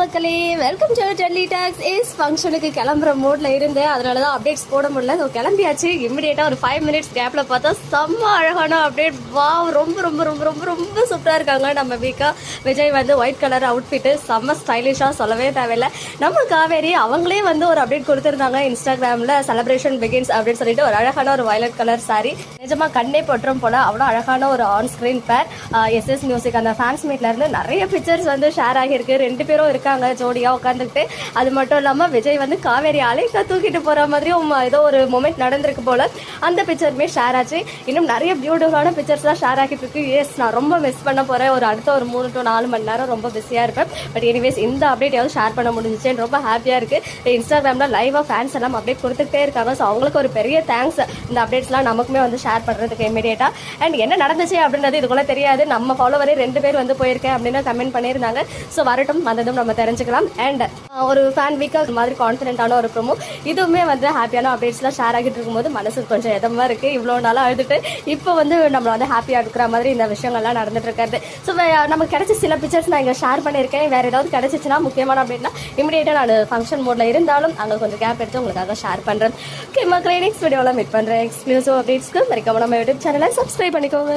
மக்களே, welcome to Delhi tax. ஃபங்க்ஷனுக்கு கிளம்புற மூட்ல இருந்து அதனால தான் அப்டேட்ஸ் போட முடியல. ஸோ கிளம்பியாச்சு. இமிடியேட்டாக ஒரு 5 மினிட்ஸ் கேப்பில் பார்த்தா செம்ம அழகான அப்டேட். வா, ரொம்ப ரொம்ப ரொம்ப ரொம்ப ரொம்ப சூப்பராக இருக்காங்க நம்ம வீக்கா. விஜய் வந்து ஒயிட் கலர் அவுட்ஃபிட்டு செம்ம ஸ்டைலிஷாக சொல்லவே தேவையில்லை. நம்ம காவேரி அவங்களே வந்து ஒரு அப்டேட் கொடுத்துருந்தாங்க இன்ஸ்டாகிராமில். செலிப்ரேஷன் பிகின்ஸ் அப்படின்னு சொல்லிட்டு ஒரு அழகான ஒரு வயலட் கலர் சாரி. நிஜமாக கண்ணே போட்டுரும் போல அவ்வளோ அழகான ஒரு ஆன் ஸ்க்ரீன் பேர். எஸ்எஸ் மியூசிக் அந்த ஃபேன்ஸ் மீட்ல இருந்து நிறைய பிக்சர்ஸ் வந்து ஷேர் ஆகியிருக்கு. 2 பேரும் இருக்காங்க ஜோடியா உட்காந்துக்கிட்டு. அது மட்டும் இல்லாமல் விஜய் வந்து காவேரி அலைக்கா தூக்கிட்டு போற மாதிரியும் ஏதோ ஒரு மொமெண்ட் நடந்திருக்கு போல. அந்த பிக்சருமே ஷேர் ஆச்சு. இன்னும் நிறைய பியூட்டிஃபுல்லான பிக்சர்ஸ்லாம் ஷேர் ஆகிட்டு இருக்கு. எஸ், நான் ரொம்ப மிஸ் பண்ண போறேன். அடுத்த ஒரு 3 to 4 மணி நேரம் ரொம்ப பிஸியா இருப்பேன். பட் எனிவேஸ் இந்த அப்டேட் யாவது ஷேர் பண்ண முடிஞ்சிச்சு. ரொம்ப ஹாப்பியா இருக்கு. இன்ஸ்டாகிராம்ல லைவா ஃபேன்ஸ் எல்லாம் அப்டேட் கொடுத்துட்டே இருக்காங்க. ஸோ அவங்களுக்கு ஒரு பெரிய தேங்க்ஸ். இந்த அப்டேட்ஸ்லாம் நமக்குமே வந்து ஷேர் பண்றதுக்கு இமீடியட்டா. அண்ட் என்ன நடந்துச்சு அப்படின்றது இதுக்குள்ள தெரியாது. நம்ம ஃபாலோவரே 2 பேர் வந்து போயிருக்கேன் அப்படின்னு கமெண்ட் பண்ணியிருந்தாங்க. ஸோ வரட்டும், வந்ததும் நம்ம தெரிஞ்சுக்கலாம். அண்ட் ஒரு ஃபேன் வீக்காக மாதிரி கான்ஃபிடென்ட்டான ஒரு ப்ரோமோ. இதுவுமே வந்து ஹாப்பியான அப்டேட்ஸ்லாம் ஷேர் ஆகிட்டு இருக்கும்போது மனசுக்கு கொஞ்சம் இதமாக இருக்குது. இவ்வளோ நாளாக அழுதுட்டு இப்போ வந்து நம்மளை வந்து ஹாப்பியாக இருக்கிற மாதிரி இந்த விஷயங்கள்லாம் நடந்துட்டு இருக்காது. ஸோ நமக்கு கிடைச்ச சில பிக்சர்ஸ் நான் இங்கே ஷேர் பண்ணியிருக்கேன். வேறு ஏதாவது கிடைச்சிச்சுன்னா முக்கியமான அப்படின்னா இமீடியட்டாக நான் ஃபங்க்ஷன் மோடில் இருந்தாலும் அங்கே கொஞ்சம் கேப் எடுத்து உங்களுக்காக ஷேர் பண்ணுறேன். ஓகே மக்களே, நெக்ஸ்ட் வீடியோவில் மீட் பண்ணுறேன். எக்ஸ்க்ளூசிவ் அப்டேட்ஸ்க்கு மறக்காம நம்ம யூடியூப் சேனலை சப்ஸ்கிரைப் பண்ணிக்கோங்க.